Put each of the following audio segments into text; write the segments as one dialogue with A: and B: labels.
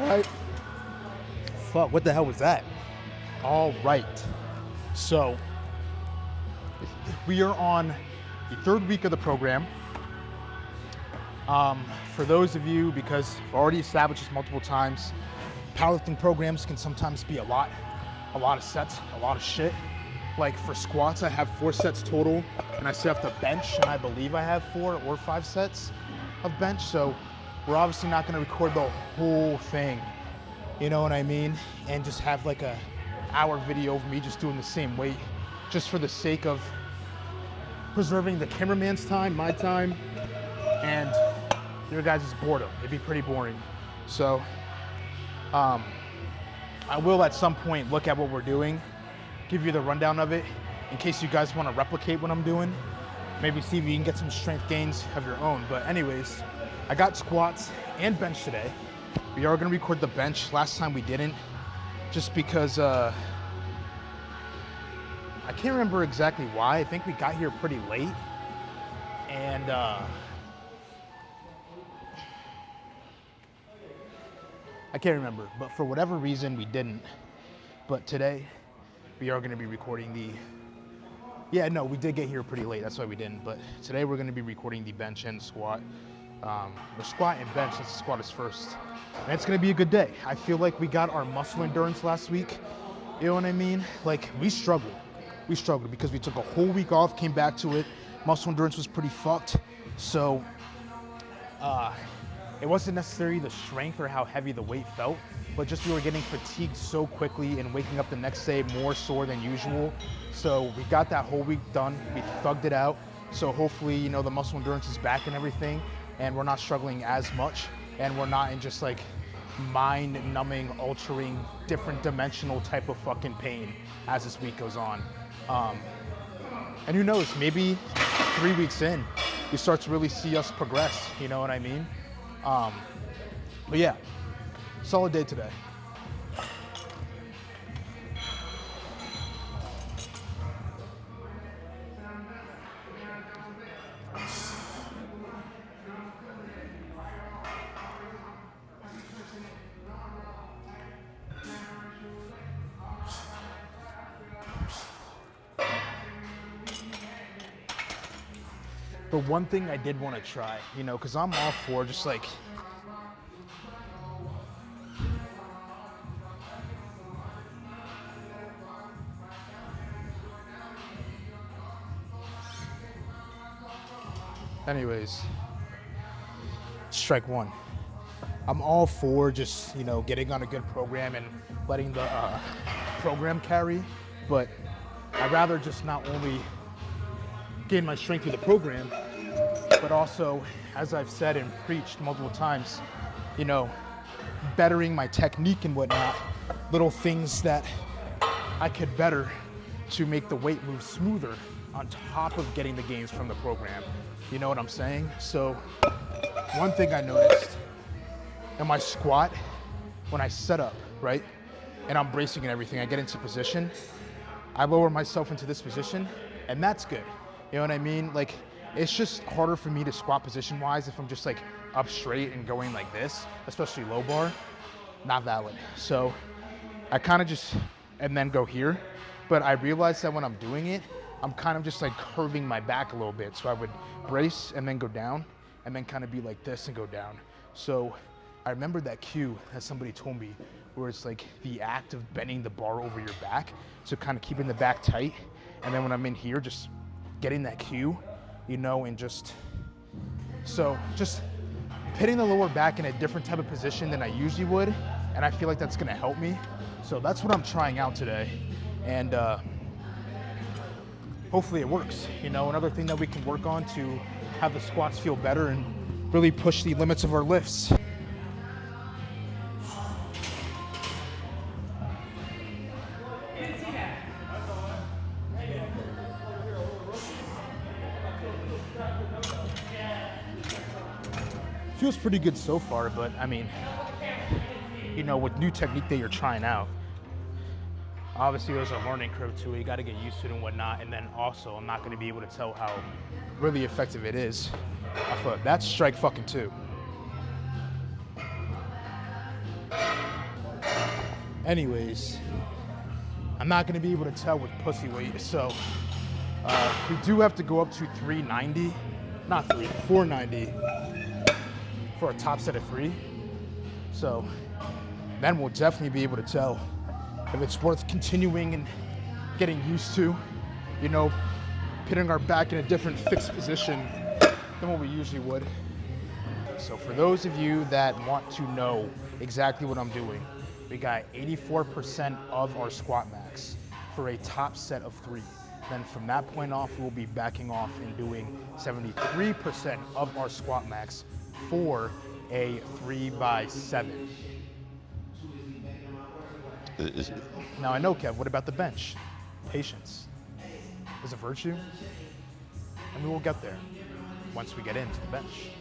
A: All right. Fuck, what the hell was that? All right. So, we are on the third week of the program. For those of you, because I've already established this multiple times, powerlifting programs can sometimes be a lot of sets, a lot of shit. Like for squats, I have 4 sets total, and I still have to bench, and I believe I have 4 or 5 sets of bench, so we're obviously not gonna record the whole thing, you know what I mean? And just have like a hour video of me just doing the same weight, just for the sake of preserving the cameraman's time, my time, and your guys' boredom. It'd be pretty boring. So, I will at some point look at what we're doing, give you the rundown of it, in case you guys want to replicate what I'm doing. Maybe see if you can get some strength gains of your own. But anyways, I got squats and bench today. We are gonna record the bench. Last time we didn't, just because I can't remember exactly why. I think we got here pretty late, and I can't remember, but for whatever reason we didn't. But today we are gonna be recording the, we did get here pretty late, that's why we didn't. But today we're gonna be recording the bench and squat. The squat and bench, since the squat is first. And it's gonna be a good day. I feel like we got our muscle endurance last week. You know what I mean? Like we struggled because we took a whole week off, came back to it. Muscle endurance was pretty fucked. So, it wasn't necessarily the strength or how heavy the weight felt, but just we were getting fatigued so quickly and waking up the next day more sore than usual. So we got that whole week done, we thugged it out. So hopefully, you know, the muscle endurance is back and everything, and we're not struggling as much, and we're not in just like mind-numbing, altering, different dimensional type of fucking pain as this week goes on. And who knows, maybe 3 weeks in, you start to really see us progress, you know what I mean? But yeah, solid day today. But one thing I did want to try, you know, because I'm all for just like, anyways, strike one. I'm all for just, you know, getting on a good program and letting the program carry, but I'd rather just not only gain my strength through the program, but also, as I've said and preached multiple times, you know, bettering my technique and whatnot, little things that I could better to make the weight move smoother on top of getting the gains from the program. You know what I'm saying? So one thing I noticed in my squat, when I set up, right, and I'm bracing and everything, I get into position, I lower myself into this position, and that's good. You know what I mean? Like, it's just harder for me to squat position-wise if I'm just like up straight and going like this, especially low bar, not valid. So I kind of just, and then go here. But I realized that when I'm doing it, I'm kind of just like curving my back a little bit. So I would brace and then go down, and then kind of be like this and go down. So I remember that cue that somebody told me, where it's like the act of bending the bar over your back, so kind of keeping the back tight. And then when I'm in here, just getting that cue, you know, and just pitting the lower back in a different type of position than I usually would, and I feel like that's gonna help me. So that's what I'm trying out today, and hopefully it works. You know, another thing that we can work on to have the squats feel better and really push the limits of our lifts. Feels pretty good so far, but I mean, you know, with new technique that you're trying out, obviously there's a learning curve to it. You got to get used to it and whatnot. And then also, I'm not going to be able to tell how really effective it is. I thought that's strike fucking two. Anyways, I'm not gonna be able to tell with pussy weight, so we do have to go up to 390, not 490 for a top set of 3. So then we'll definitely be able to tell if it's worth continuing and getting used to, you know, putting our back in a different fixed position than what we usually would. So for those of you that want to know exactly what I'm doing, we got 84% of our squat max for a top set of 3. Then from that point off, we'll be backing off and doing 73% of our squat max for a 3x7. Now I know, Kev, what about the bench? Patience is a virtue, and we will get there once we get into the bench.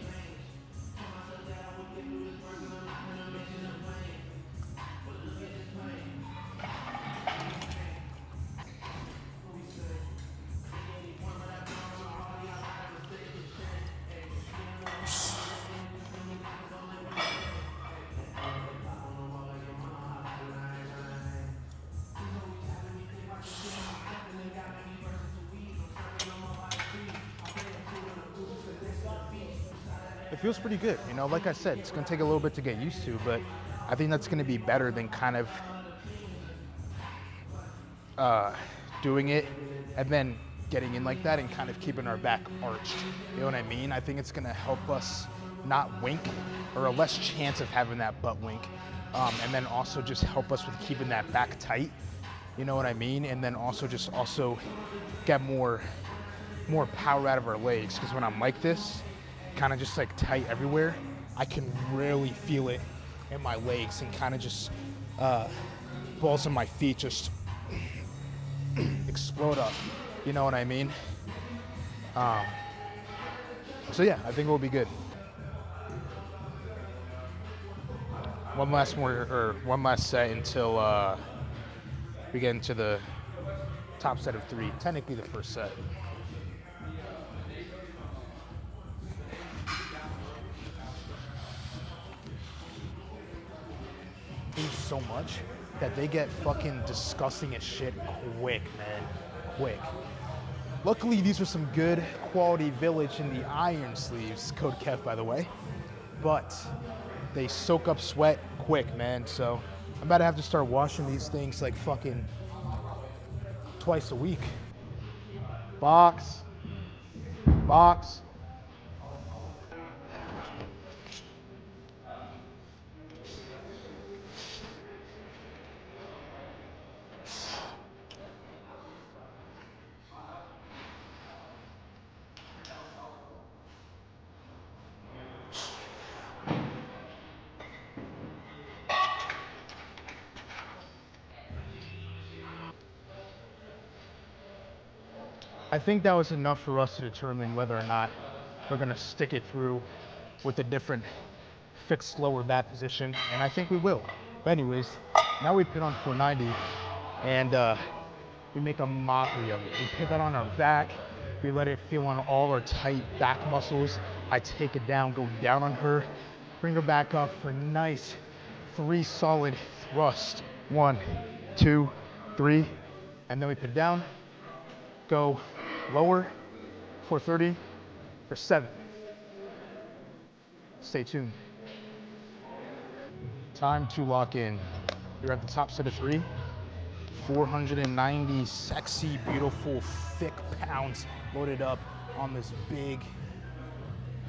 A: It feels pretty good, you know, like I said, it's gonna take a little bit to get used to, but I think that's gonna be better than kind of doing it and then getting in like that and kind of keeping our back arched. You know what I mean? I think it's gonna help us not wink, or a less chance of having that butt wink. And then also just help us with keeping that back tight. You know what I mean? And then also just get more power out of our legs. Because when I'm like this, kind of just like tight everywhere, I can really feel it in my legs and kind of just balls in my feet just explode up. You know what I mean? So yeah, I think we'll be good. One last set until we get into the top set of 3. Technically the first set. Do so much that they get fucking disgusting as shit quick, man. Quick. Luckily, these are some good quality Village in the iron sleeves. Code Kev, by the way. But they soak up sweat quick, man. So I'm about to have to start washing these things like fucking twice a week. Box. I think that was enough for us to determine whether or not we're gonna stick it through with a different fixed lower back position, and I think we will. But anyways, now we put on 490, and we make a mockery of it. We put that on our back, we let it feel on all our tight back muscles. I take it down, go down on her, bring her back up for a nice 3 solid thrusts. 1, 2, 3, and then we put it down, go lower, 430 for 7. Stay tuned. Time to lock in. You're at the top set of 3. 490 sexy, beautiful, thick pounds loaded up on this big.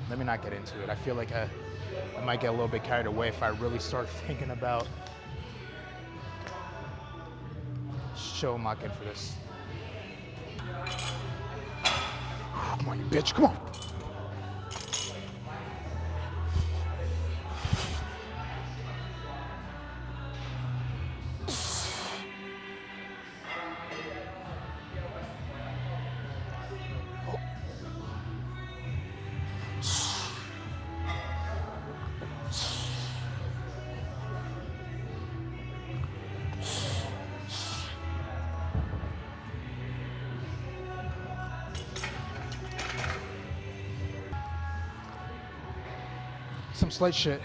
A: Let me not get into it. I feel like I might get a little bit carried away if I really start thinking about. Show I'm not good for this. Come on, you bitch, come on. Some slight shit.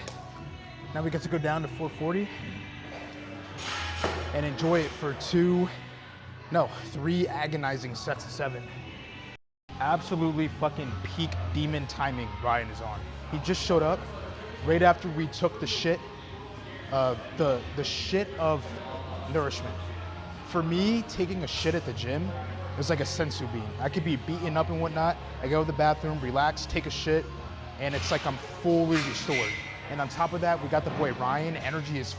A: Now we get to go down to 440. and enjoy it for 3 agonizing sets of 7. Absolutely fucking peak demon timing Ryan is on. He just showed up right after we took the shit of nourishment. For me, taking a shit at the gym is like a sensu bean. I could be beaten up and whatnot. I go to the bathroom, relax, take a shit, and it's like I'm fully restored. And on top of that, we got the boy Ryan. Energy is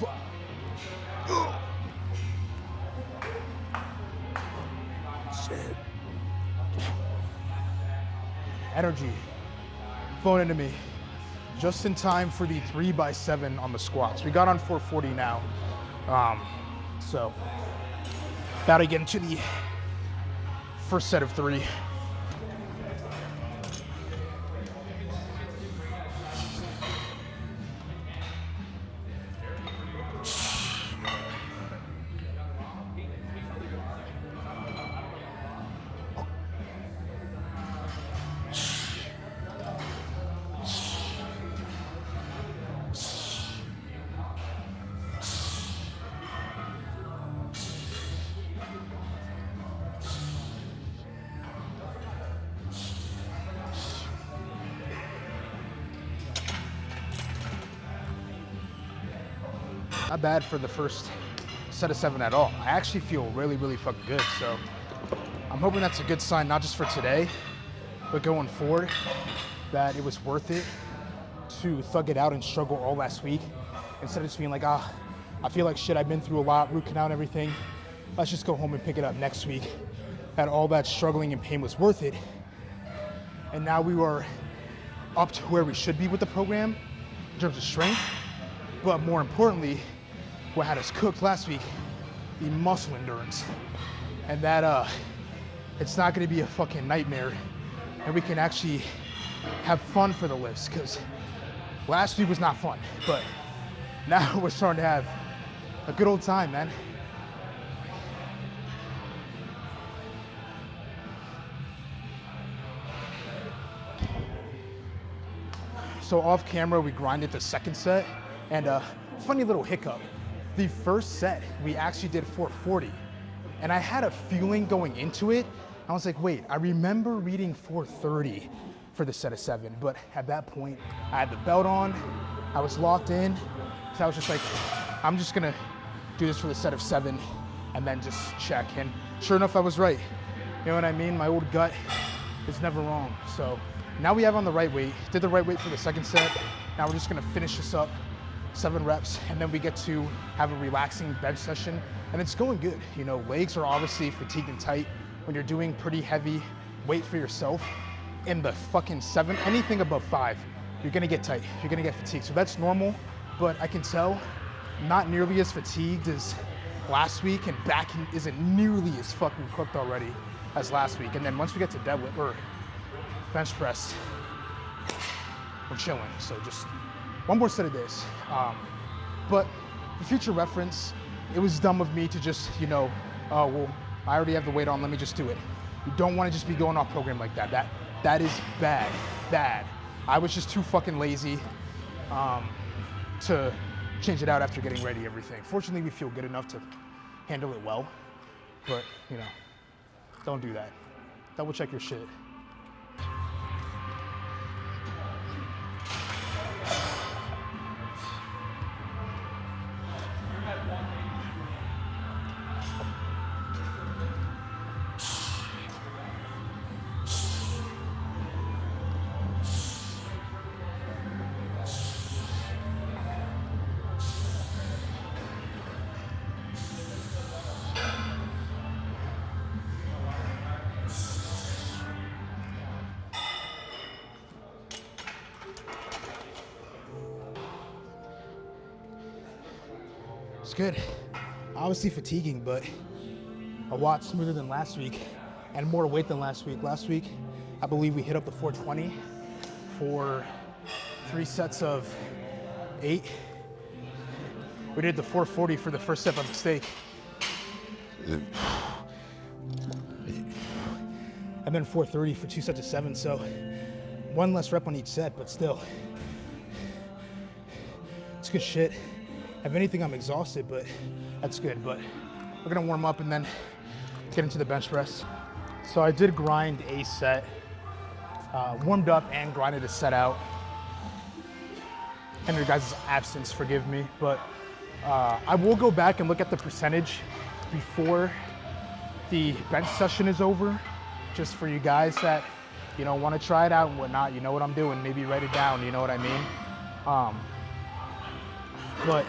A: shit. Energy flowing into me. Just in time for the 3x7 on the squats. We got on 440 now. So about to get into the first set of 3. Not bad for the first set of 7 at all. I actually feel really, really fucking good. So I'm hoping that's a good sign, not just for today, but going forward, that it was worth it to thug it out and struggle all last week instead of just being like, I feel like shit, I've been through a lot, root canal and everything. Let's just go home and pick it up next week. That all that struggling and pain was worth it. And now we were up to where we should be with the program in terms of strength. But more importantly, what had us cooked last week, the muscle endurance. And that it's not gonna be a fucking nightmare, and we can actually have fun for the lifts, because last week was not fun, but now we're starting to have a good old time, man. So off camera, we grinded the second set, and funny little hiccup. The first set, we actually did 440, and I had a feeling going into it. I was like, wait, I remember reading 430 for the set of 7, but at that point, I had the belt on, I was locked in, so I was just like, I'm just gonna do this for the set of 7, and then just check. And sure enough, I was right. You know what I mean? My old gut is never wrong. So now we have on the right weight, did the right weight for the second set. Now we're just gonna finish this up, 7 reps, and then we get to have a relaxing bench session, and it's going good. You know, legs are obviously fatigued and tight when you're doing pretty heavy weight for yourself. In the fucking 7, anything above 5, you're gonna get tight, you're gonna get fatigued. So that's normal, but I can tell not nearly as fatigued as last week, and back isn't nearly as fucking cooked already as last week. And then once we get to deadlift or bench press, we're chilling. So just one more set of this. But for future reference, it was dumb of me to just, you know, oh, well, I already have the weight on, let me just do it. You don't want to just be going off program like that. That is bad. I was just too fucking lazy to change it out after getting ready everything. Fortunately, we feel good enough to handle it well, but, you know, don't do that. Double check your shit. It's good. Obviously fatiguing, but a lot smoother than last week and more weight than last week. Last week, I believe we hit up the 420 for 3 sets of 8. We did the 440 for the first set by mistake. And then 430 for 2 sets of 7. So 1 less rep on each set, but still, it's good shit. If anything, I'm exhausted, but that's good. But we're gonna warm up and then get into the bench press. So I did grind a set, warmed up and grinded a set out. In your guys' absence, forgive me, but I will go back and look at the percentage before the bench session is over, just for you guys that, you know, want to try it out and whatnot. You know what I'm doing, maybe write it down, you know what I mean? But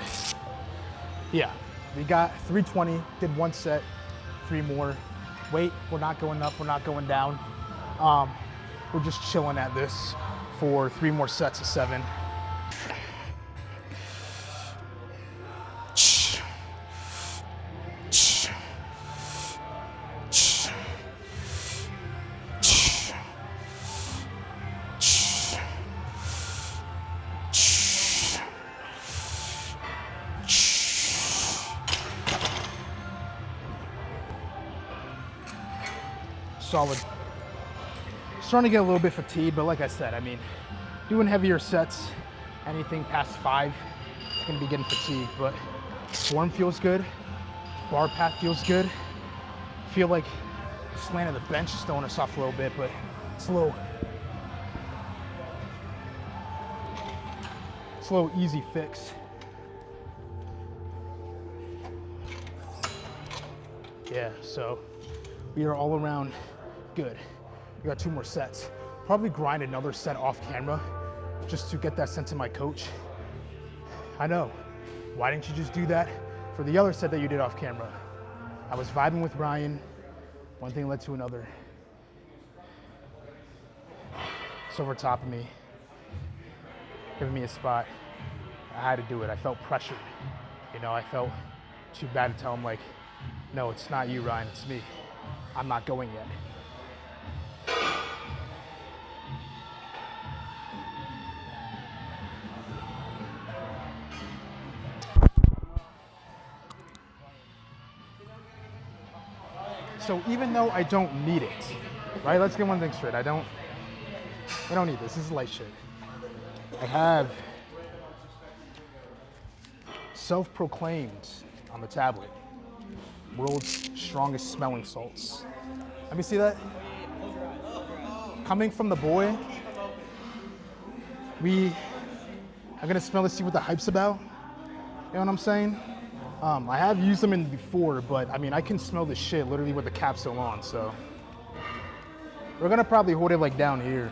A: yeah, we got 320, did one set, 3 more. Weight, we're not going up, we're not going down. We're just chilling at this for 3 more sets of 7. Solid. Starting to get a little bit fatigued, but like I said, I mean, doing heavier sets, anything past 5, gonna be getting fatigued, but form feels good, bar path feels good. Feel like just landing the bench is throwing us off a little bit, but it's a little easy fix. Yeah, so we are all around good. We got 2 more sets. Probably grind another set off camera just to get that sent to my coach. I know, why didn't you just do that for the other set that you did off camera? I was vibing with Ryan, one thing led to another. It's over top of me, giving me a spot. I had to do it, I felt pressured. You know, I felt too bad to tell him like, no, it's not you, Ryan, it's me. I'm not going yet. So even though I don't need it, right? Let's get one thing straight. I don't need this. This is light shit. I have self-proclaimed on the tablet world's strongest smelling salts. Let me see that. Coming from the boy, I'm gonna smell to see what the hype's about. You know what I'm saying? I have used them in before, but I mean, I can smell the shit literally with the capsule on, so. We're gonna probably hold it like down here.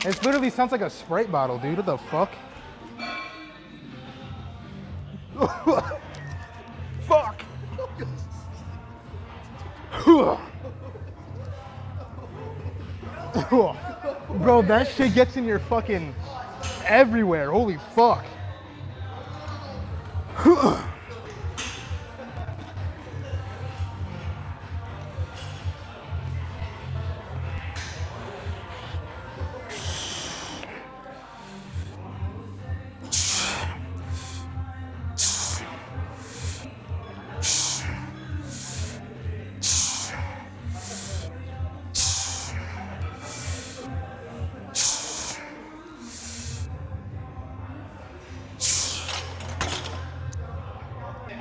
A: It literally sounds like a Sprite bottle, dude. What the fuck? Fuck! Bro, that shit gets in your fucking everywhere. Holy fuck.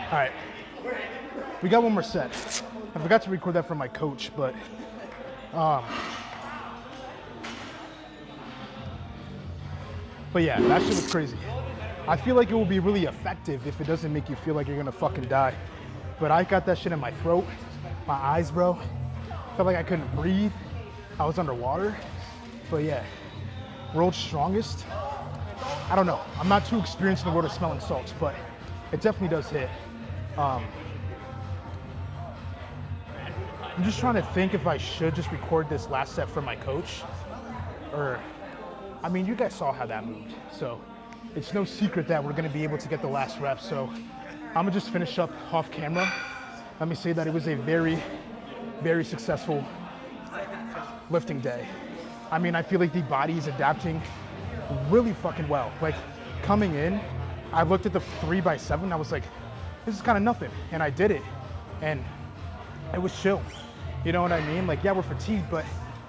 A: All right, we got one more set. I forgot to record that from my coach, but yeah, that shit was crazy. I feel like it will be really effective if it doesn't make you feel like you're gonna fucking die. But I got that shit in my throat, my eyes, bro. Felt like I couldn't breathe. I was underwater. But yeah, world's strongest. I don't know. I'm not too experienced in the world of smelling salts, but it definitely does hit. I'm just trying to think if I should just record this last set from my coach, or, I mean, you guys saw how that moved, so it's no secret that we're gonna be able to get the last rep, so I'm gonna just finish up off camera. Let me say that it was a very, very successful lifting day. I mean, I feel like the body is adapting really fucking well. Like, coming in, I looked at the 3x7, I was like, this is kind of nothing, and I did it, and it was chill. You know what I mean? Like, yeah, we're fatigued, but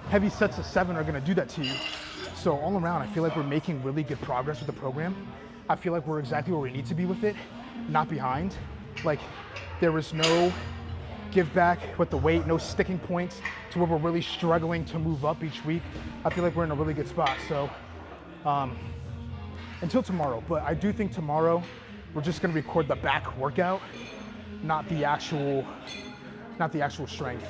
A: heavy sets of 7 are gonna do that to you. So all around, I feel like we're making really good progress with the program. I feel like we're exactly where we need to be with it. not behind. Like there was no give back with the weight, no sticking points to where we're really struggling to move up each week. I feel like we're in a really good spot. So until tomorrow, but I do think tomorrow we're just gonna record the back workout, not the actual strength.